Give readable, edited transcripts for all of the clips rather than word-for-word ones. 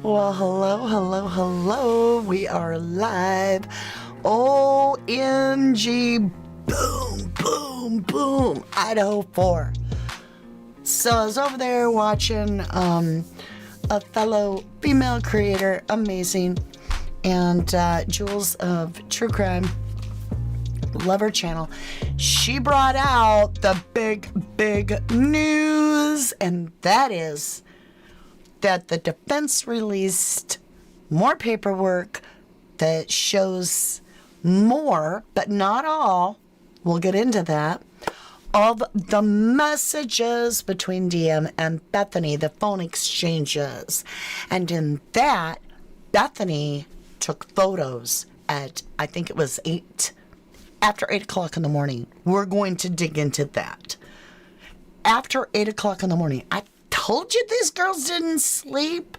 Well, hello, hello, hello. We are live. OMG, boom, boom, boom, Idaho 4. So I was over there watching a fellow female creator, amazing, and Jules of True Crime, love her channel. She brought out the big news, and that is that the defense released more paperwork that shows more, but not all, we'll get into that, of the messages between DM and Bethany, the phone exchanges. And in that, Bethany took photos at, I think it was after 8 o'clock in the morning. We're going to dig into that. After 8 o'clock in the morning, I told you these girls didn't sleep.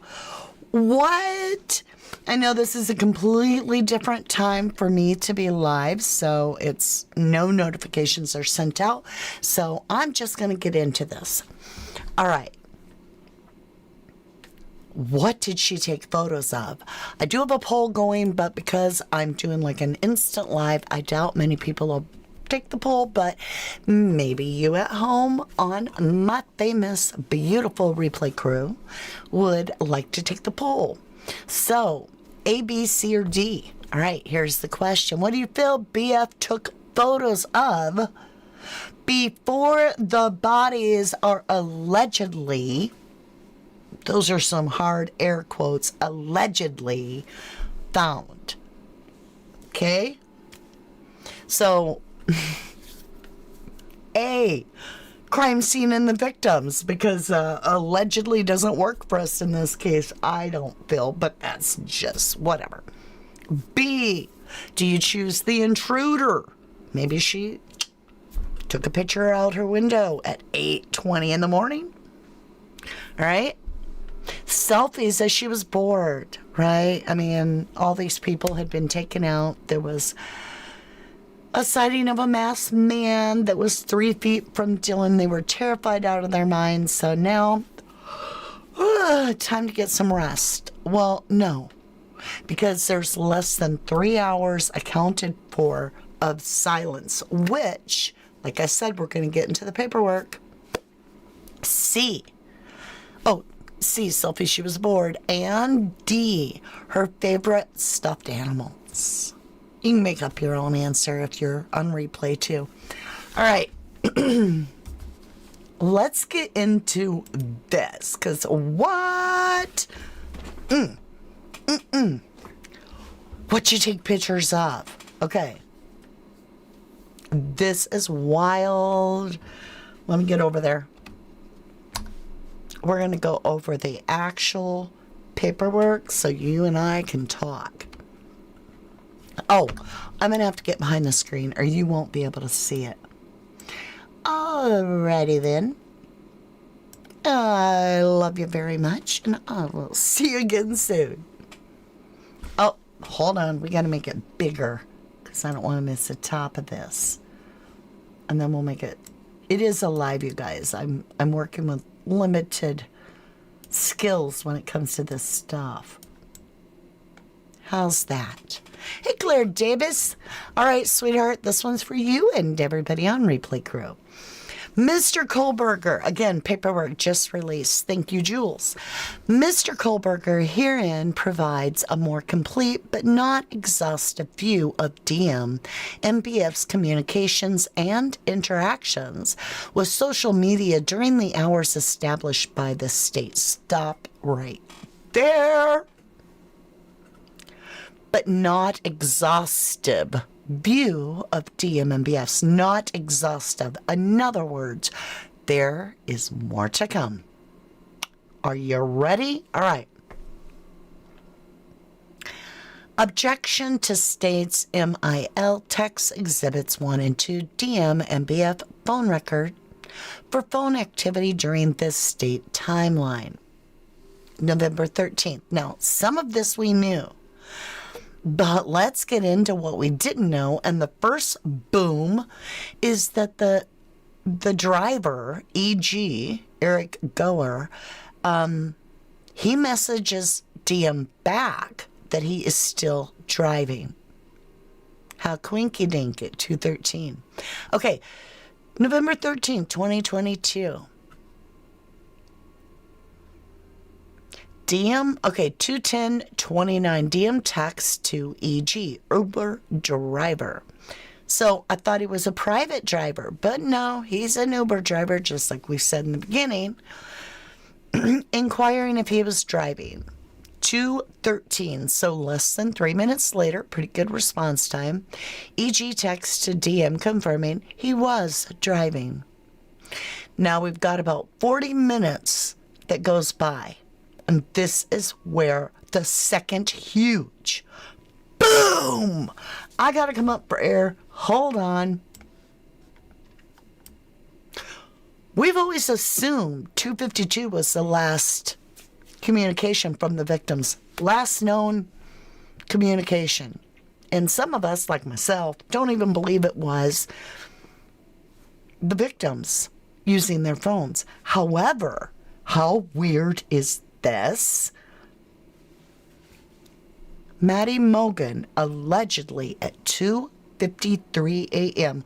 What? I know this is a completely different time for me to be live, so it's no notifications are sent out. So I'm just going to get into this. All right. What did she take photos of? I do have a poll going, but because I'm doing like an instant live, I doubt many people will take the poll, but maybe you at home on my famous, beautiful replay crew would like to take the poll. So, A, B, C, or D? All right, here's the question. What do you feel BF took photos of before the bodies are allegedly, those are some hard air quotes, allegedly found? Okay? So, A, crime scene and the victims, because allegedly doesn't work for us in this case, I don't feel, but that's just whatever. B, do you choose the intruder? Maybe she took a picture out her window at 8:20 in the morning. All right? Selfies as she was bored, right? I mean, all these people had been taken out. There was a sighting of a masked man that was 3 feet from Dylan. They were terrified out of their minds. So now, time to get some rest. Well, no, because there's less than 3 hours accounted for of silence, which, like I said, we're going to get into the paperwork. C, selfie, she was bored. And D, her favorite stuffed animals. You can make up your own answer if you're on replay too. All right. Let's get into this, because what? What you take pictures of? Okay. This is wild. Let me get over there. We're going to go over the actual paperwork so you and I can talk. Oh, I'm going to have to get behind the screen or you won't be able to see it. Alrighty then. I love you very much, and I will see you again soon. Oh, hold on. We got to make it bigger because I don't want to miss the top of this. And then we'll make it. It is a live, you guys. I'm working with limited skills when it comes to this stuff. How's that? Hey, Claire Davis. All right, sweetheart, this one's for you and everybody on Replay Crew. Mr. Kohlberger, again, paperwork just released. Thank you, Jules. Mr. Kohlberger herein provides a more complete but not exhaustive view of DM and BF's communications and interactions with social media during the hours established by the state. Stop right there. But not exhaustive view of DM and BF's, not exhaustive. In other words, there is more to come. Are you ready? All right. Objection to state's MIL text exhibits 1 and 2 DM and BF phone record for phone activity during this state timeline. November 13th. Now, some of this we knew. But let's get into what we didn't know. And the first boom is that the driver, E.G., Eric Goer, he messages DM back that he is still driving. How quinky dink at 2:13. Okay, November 13th, 2022. DM, okay, 2:10:29. DM text to EG, Uber driver. So I thought he was a private driver, but no, he's an Uber driver, just like we said in the beginning. Inquiring if he was driving. 2:13, so less than 3 minutes later, pretty good response time. EG text to DM confirming he was driving. Now we've got about 40 minutes that goes by, and this is where the second huge boom! I gotta come up for air. Hold on. We've always assumed 2:52 was the last communication from the victims. Last known communication. And some of us, like myself, don't even believe it was the victims using their phones. However, how weird is this? Maddie Mogan allegedly at 2:53 a.m.,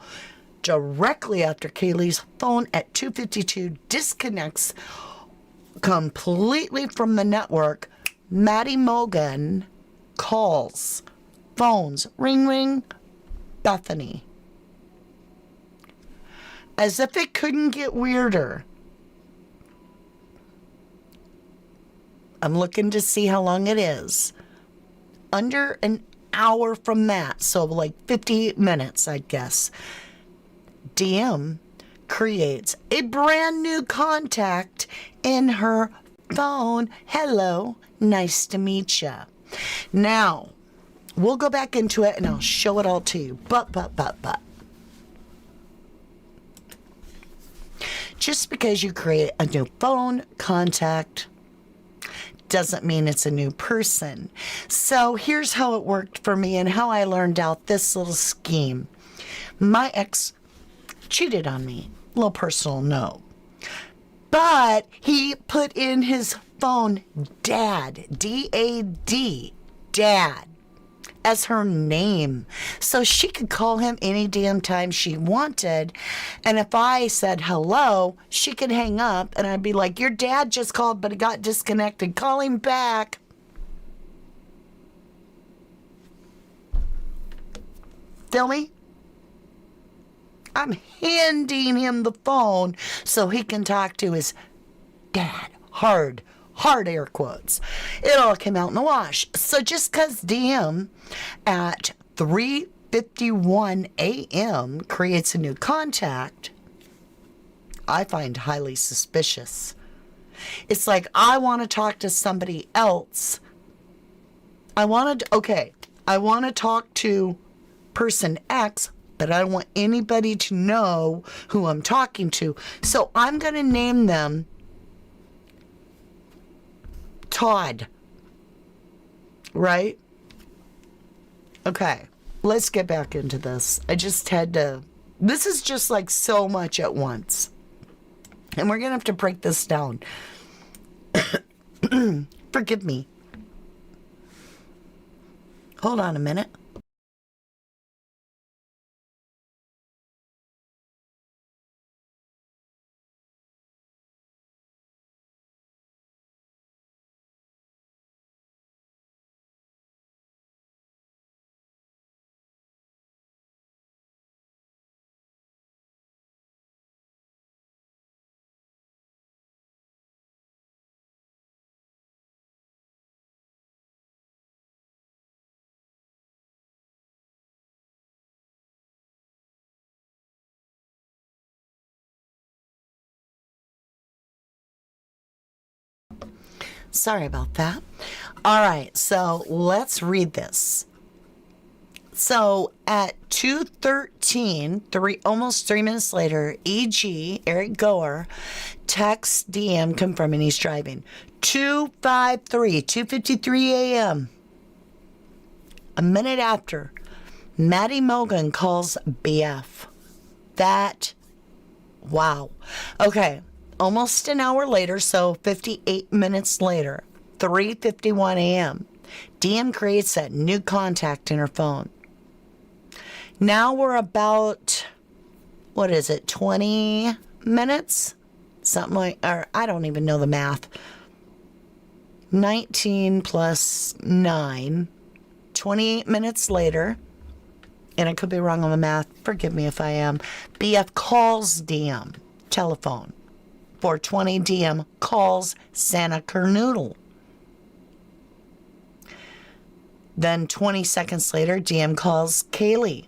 directly after Kaylee's phone at 2:52 disconnects completely from the network, Maddie Mogan calls, phones, ring, ring, Bethany. As if it couldn't get weirder. I'm looking to see how long it is. Under an hour from that, so like 58 minutes, I guess. DM creates a brand new contact in her phone. Hello, nice to meet ya. Now, we'll go back into it and I'll show it all to you. But. Just because you create a new phone contact doesn't mean it's a new person. So here's how it worked for me and how I learned out this little scheme. My ex cheated on me. A little personal note. But he put in his phone Dad, D-A-D, Dad, as her name. So she could call him any damn time she wanted. And if I said hello, she could hang up and I'd be like, your dad just called, but he got disconnected. Call him back. Feel me? I'm handing him the phone so he can talk to his dad. Hard air quotes. It all came out in the wash. So just because DM at 3:51 a.m. creates a new contact, I find highly suspicious. It's like, I want to talk to somebody else. I want to talk to person X, but I don't want anybody to know who I'm talking to. So I'm going to name them Todd. Right? Okay. Let's get back into this. I just had to... This is just like so much at once. And we're going to have to break this down. Forgive me. Hold on a minute. Sorry about that. All right, so let's read this. So at 2:13, almost 3 minutes later, EG, Eric Goer, texts DM confirming he's driving. 2:53 a.m. A minute after, Maddie Mogan calls BF. Wow. Okay. Almost an hour later, so 58 minutes later, 3:51 a.m. DM creates that new contact in her phone. Now we're about, 20 minutes? Something like, or I don't even know the math. 19 plus 9, 28 minutes later, and I could be wrong on the math, forgive me if I am, BF calls DM, telephone. 4:20 DM calls Santa Kernoodle. Then 20 seconds later, DM calls Kaylee.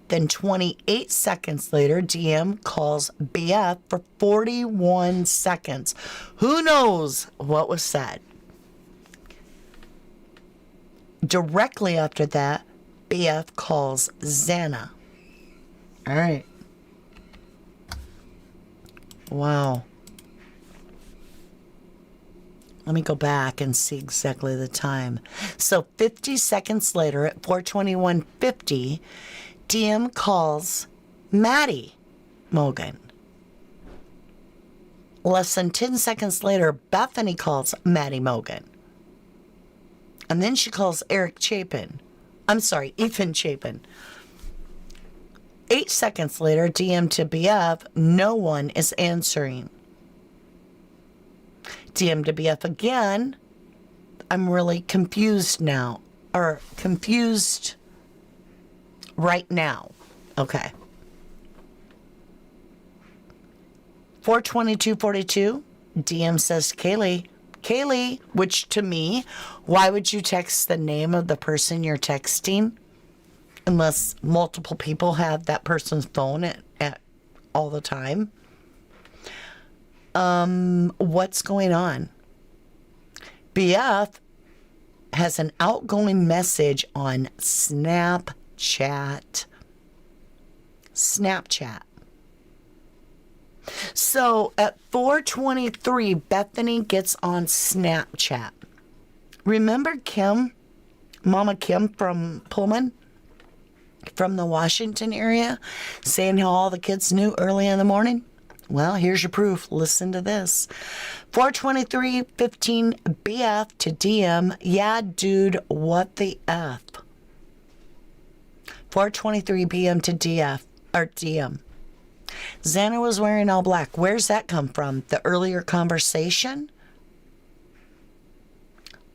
Then 28 seconds later, DM calls BF for 41 seconds. Who knows what was said? Directly after that, BF calls Xana. All right. Wow. Let me go back and see exactly the time. So 50 seconds later at 4:21:50, DM calls Maddie Mogan. Less than 10 seconds later, Bethany calls Maddie Mogan. And then she calls Ethan Chapin. 8 seconds later, DM to BF, no one is answering. DM to BF again, I'm really confused now. Or confused right now. Okay. 4:22:42, DM says to Kaylee, which to me, why would you text the name of the person you're texting? Unless multiple people have that person's phone at all the time. What's going on? BF has an outgoing message on Snapchat. So at 4:23, Bethany gets on Snapchat. Remember Kim, Mama Kim from Pullman, from the Washington area, saying how all the kids knew early in the morning? Well, here's your proof. Listen to this. 4:23:15, BF to DM. Yeah, dude, what the F? 4:23 PM to DM. Xana was wearing all black. Where's that come from? The earlier conversation?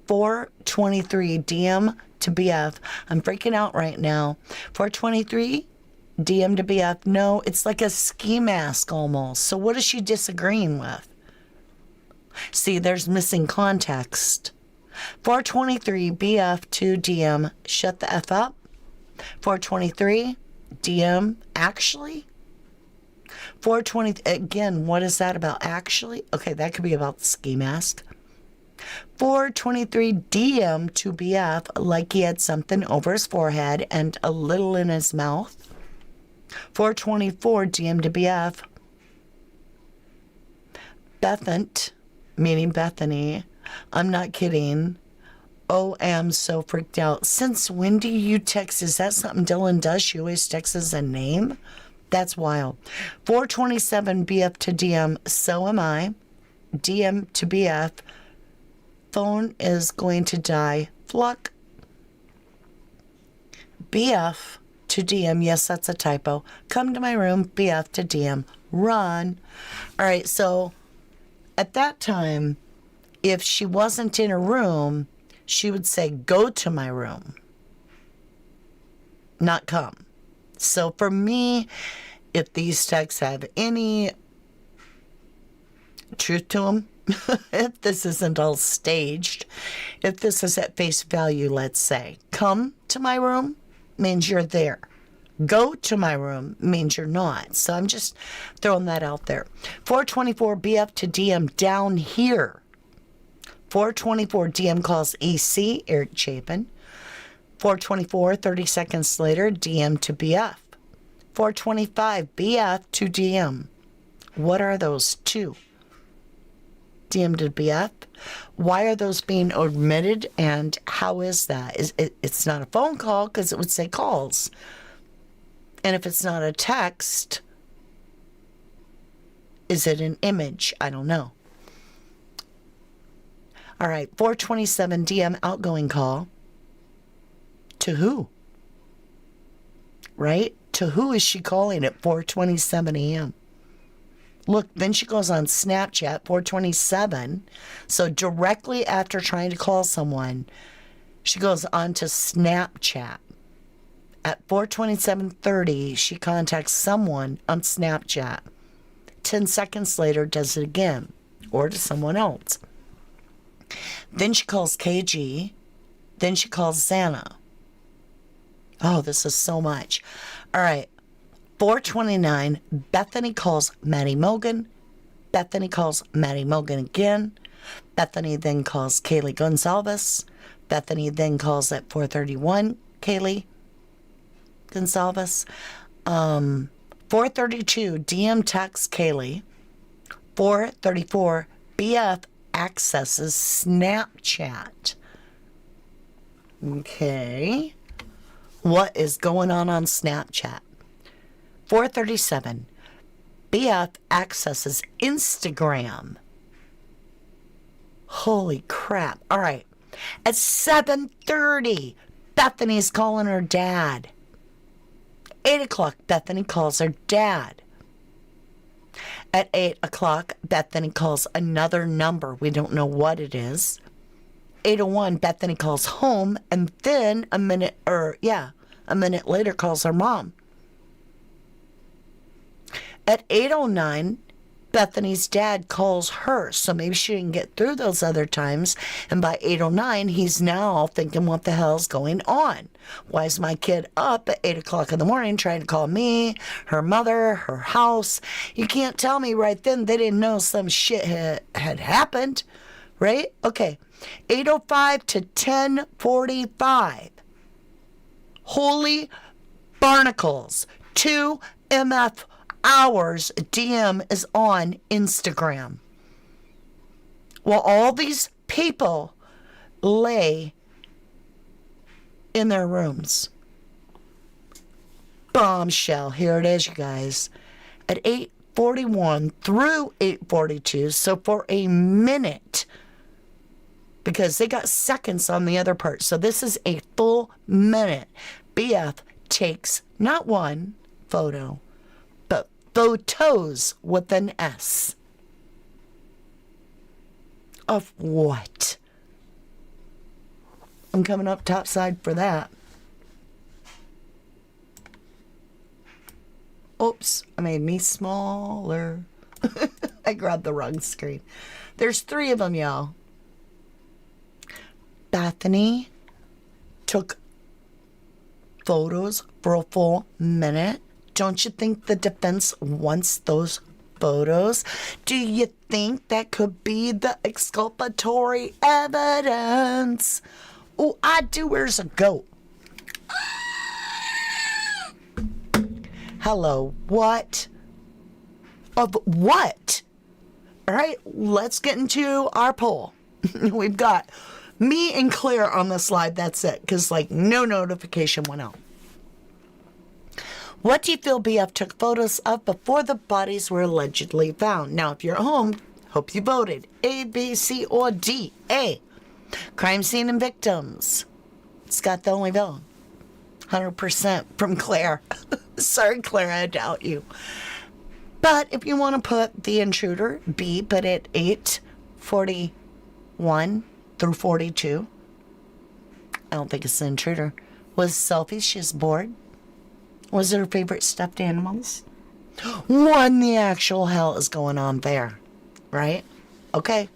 4:23 DM to BF. I'm freaking out right now. 4:23 DM to BF. No, it's like a ski mask almost. So what is she disagreeing with? See, there's missing context. 4:23 BF to DM. Shut the F up. 4:23 DM. Actually? 4:20, again, what is that about? Actually? Okay, that could be about the ski mask. 4:23 DM to BF, like he had something over his forehead and a little in his mouth. 4:24 DM to BF. Bethant, meaning Bethany. I'm not kidding. Oh, I'm so freaked out. Since when do you text? Is that something Dylan does? She always texts as a name? That's wild. 4:27 BF to DM. So am I. DM to BF. Phone is going to die. Fluck. BF to DM. Yes, that's a typo. Come to my room. BF to DM. Run. All right, so at that time, if she wasn't in her room, she would say, go to my room. Not come. So for me, if these texts have any truth to them, if this isn't all staged, if this is at face value, let's say, come to my room means you're there. Go to my room means you're not. So I'm just throwing that out there. 4:24 BF to DM down here. 4:24 DM calls EC, Eric Chapin. 4:24, 30 seconds later, DM to BF. 4:25 BF to DM. What are those two? DM to BF. Why are those being omitted, and how is that? It's not a phone call because it would say calls. And if it's not a text, is it an image? I don't know. All right, 4:27 DM outgoing call. To who? Right? To who is she calling at 4:27 a.m.? Look, then she goes on Snapchat, 4:27. So directly after trying to call someone, she goes on to Snapchat. At 4:27:30, she contacts someone on Snapchat. 10 seconds later, does it again, or to someone else. Then she calls KG. Then she calls Xana. Oh, this is so much. All right. 4:29, Bethany calls Maddie Mogan. Bethany calls Maddie Mogan again. Bethany then calls Kaylee Gonzalez. Bethany then calls at 4:31, Kaylee Gonzalez. 4:32, DM texts Kaylee. 4:34, BF accesses Snapchat. Okay. What is going on Snapchat? 4:37, BF accesses Instagram. Holy crap. All right. At 7:30, Bethany's calling her dad. 8 o'clock, Bethany calls her dad. At 8 o'clock, Bethany calls another number. We don't know what it is. 8:01, Bethany calls home, and then a minute later calls her mom. At 8:09, Bethany's dad calls her, so maybe she didn't get through those other times, and by 8:09, he's now thinking, what the hell's going on? Why is my kid up at 8 o'clock in the morning trying to call me, her mother, her house? You can't tell me right then they didn't know some shit had happened, right? Okay, 8:05 to 10:45. Holy barnacles, 2 MF hours DM is on Instagram. While all these people lay in their rooms. Bombshell. Here it is, you guys. At 8:41 through 8:42, so for a minute, because they got seconds on the other part, so this is a full minute, BF takes not one photo, but photos with an S. Of what? I'm coming up topside for that. Oops, I made me smaller. I grabbed the wrong screen. There's 3 of them, y'all. Bethany took photos for a full minute. Don't you think the defense wants those photos? Do you think that could be the exculpatory evidence? Oh, I do. Where's a goat? Hello, what? Of what? All right, let's get into our poll. We've got me and Claire on the slide. That's it, because like no notification went out. What do you feel BF took photos of before the bodies were allegedly found? Now, if you're at home, hope you voted. A, B, C, or D. A, crime scene and victims. Scott the only villain. 100% from Claire. Sorry, Claire, I doubt you. But if you want to put the intruder, B, but at 8:41 through 42, I don't think it's the intruder. Was selfies, she's bored. Was it her favorite stuffed animals? What in the actual hell is going on there? Right? Okay.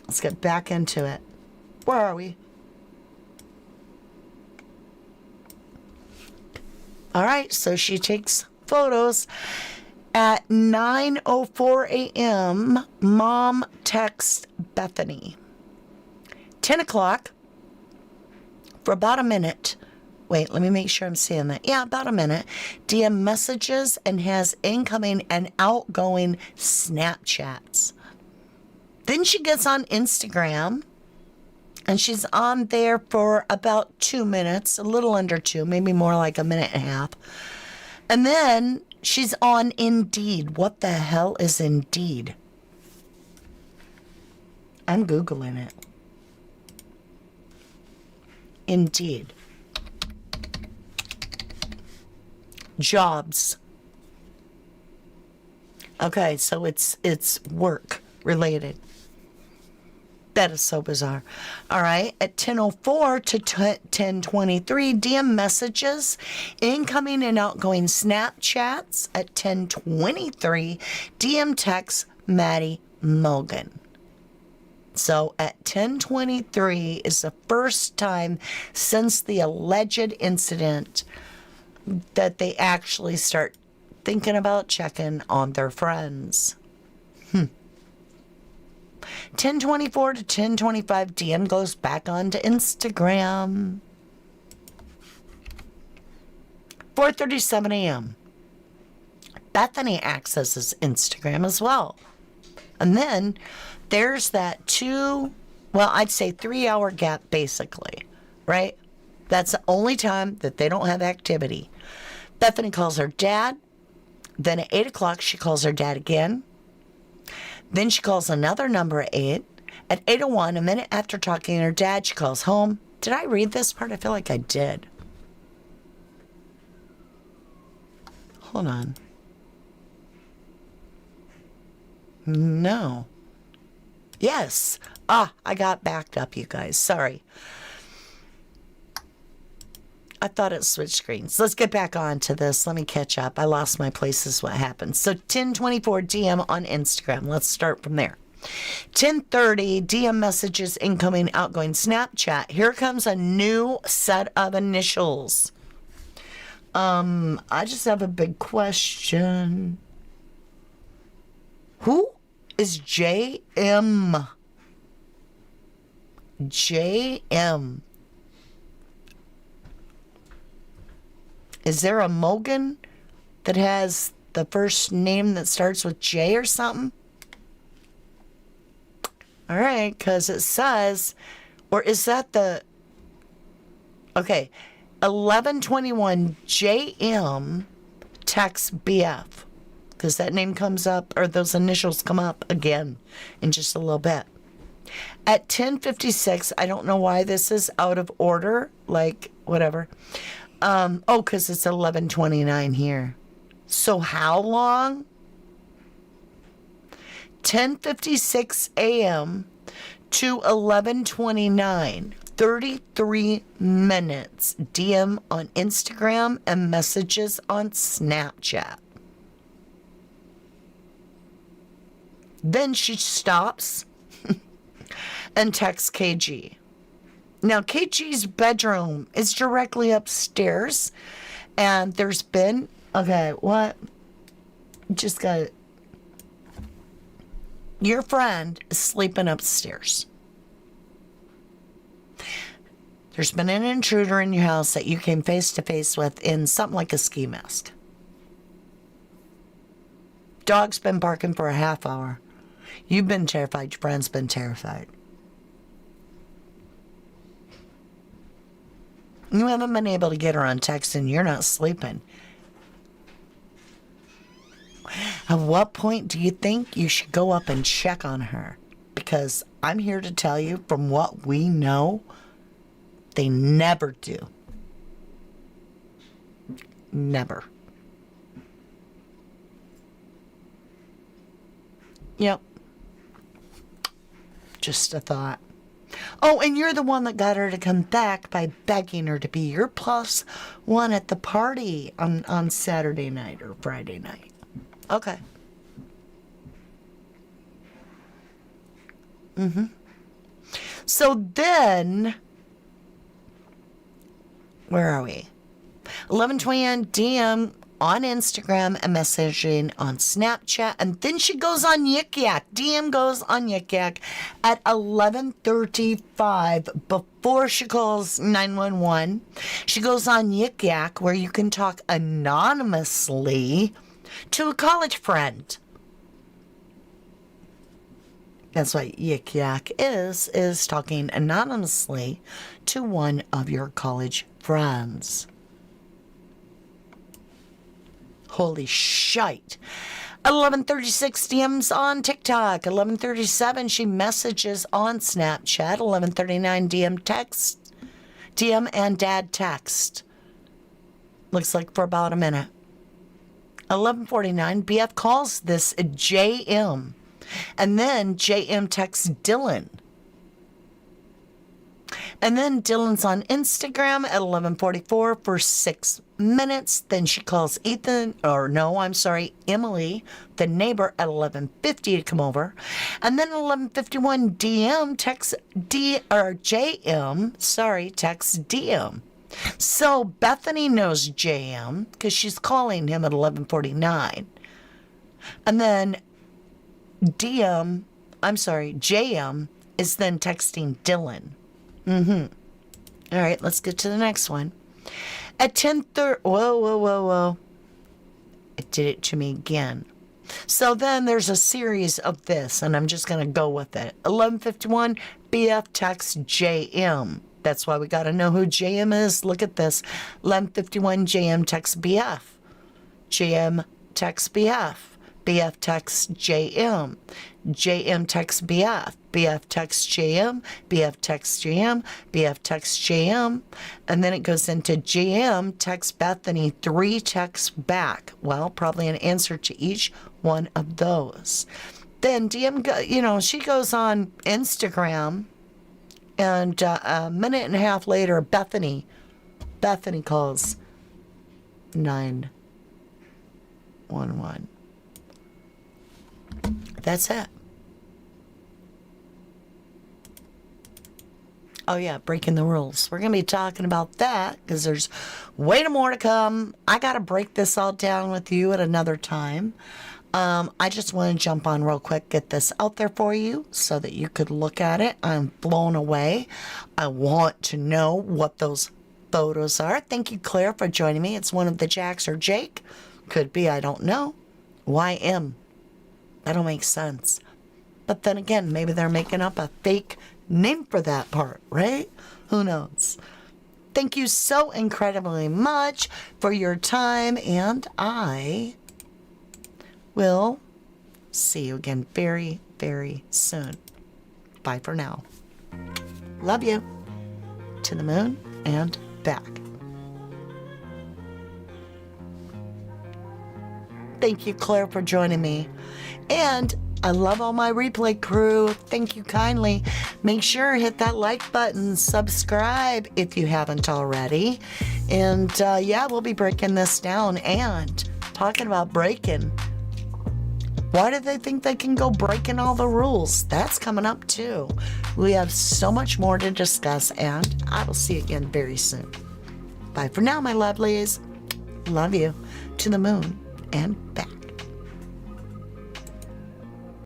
Let's get back into it. Where are we? All right, so she takes photos. At 9:04 a.m., Mom texts Bethany. 10 o'clock, for about a minute. Wait, let me make sure I'm seeing that. Yeah, about a minute. DM messages and has incoming and outgoing Snapchats. Then she gets on Instagram, and she's on there for about 2 minutes, a little under 2, maybe more like a minute and a half. And then she's on Indeed. What the hell is Indeed? I'm Googling it. Indeed. Jobs. Okay, so it's work related. That is so bizarre. All right, at 10:04 to 10:23, DM messages, incoming and outgoing Snapchats. At 10:23, DM text Maddie Mogan. So at 10:23 is the first time since the alleged incident that they actually start thinking about checking on their friends. 10:24 to 10:25, DM goes back onto Instagram. 4:37 a.m. Bethany accesses Instagram as well. And then there's that 3-hour gap basically, right? That's the only time that they don't have activity. Bethany calls her dad. Then at 8 o'clock, she calls her dad again. Then she calls another number at 8. At 8:01, a minute after talking to her dad, she calls home. Did I read this part? I feel like I did. Hold on. No. Yes. I got backed up, you guys. Sorry. I thought it switched screens. Let's get back on to this. Let me catch up. I lost my places. What happened? So 10:24 DM on Instagram. Let's start from there. 10:30 DM messages, incoming, outgoing Snapchat. Here comes a new set of initials. I just have a big question. Who is JM? JM. Is there a Mogan that has the first name that starts with J or something? All right, because it says, or is that the, okay, 11:21 JM text BF, because that name comes up, or those initials come up again in just a little bit. At 10:56, I don't know why this is out of order, like whatever. Because it's 11:29 here. So how long? 10:56 a.m. to 11:29. 33 minutes. DM on Instagram and messages on Snapchat. Then she stops and texts KG. Now, KG's bedroom is directly upstairs, and there's been, okay, what? Just got it. Your friend is sleeping upstairs. There's been an intruder in your house that you came face to face with in something like a ski mask. Dog's been barking for a half hour. You've been terrified. Your friend's been terrified. You haven't been able to get her on text and you're not sleeping. At what point do you think you should go up and check on her? Because I'm here to tell you, from what we know, they never do. Never. Yep. Just a thought. Oh, and you're the one that got her to come back by begging her to be your plus one at the party on Saturday night or Friday night. Okay. So then, where are we? 11:20 DM on Instagram and messaging on Snapchat, and then she goes on Yik Yak. DM goes on Yik Yak at 11:35 before she calls 911. She goes on Yik Yak, where you can talk anonymously to a college friend. That's what Yik Yak is talking anonymously to one of your college friends. Holy shite. 11:36 DMs on TikTok. 11:37 she messages on Snapchat. 11:39 DM text. DM and dad text. Looks like for about a minute. 11:49, BF calls this JM. And then JM texts Dylan. And then Dylan's on Instagram at 11:44 for 6 minutes. Then she calls Emily, the neighbor, at 11:50 to come over. And then 11:51, JM texts DM. So Bethany knows JM because she's calling him at 11:49. And then JM is then texting Dylan. All right, let's get to the next one. At 10:30, whoa. It did it to me again. So then there's a series of this, and I'm just going to go with it. 11:51, BF texts JM. That's why we got to know who JM is. Look at this. 11:51, JM texts BF. JM texts BF. BF texts JM. JM texts BF. BF texts JM. BF texts JM. BF texts JM. And then it goes into JM texts Bethany 3 texts back. Well, probably an answer to each one of those. Then DM, she goes on Instagram, and a minute and a half later, Bethany calls 911. That's it. Oh yeah, breaking the rules. We're going to be talking about that because there's way more to come. I got to break this all down with you at another time. I just want to jump on real quick, get this out there for you so that you could look at it. I'm blown away. I want to know what those photos are. Thank you, Claire, for joining me. It's one of the Jacks or Jake. Could be, I don't know. YM. That don't make sense. But then again, maybe they're making up a fake name for that part, right? Who knows? Thank you so incredibly much for your time, and I will see you again very, very soon. Bye for now. Love you. To the moon and back. Thank you, Claire, for joining me. And I love all my replay crew. Thank you kindly. Make sure hit that like button. Subscribe if you haven't already. And we'll be breaking this down. And talking about breaking, why do they think they can go breaking all the rules? That's coming up too. We have so much more to discuss, and I will see you again very soon. Bye for now, my lovelies. Love you. To the moon and back.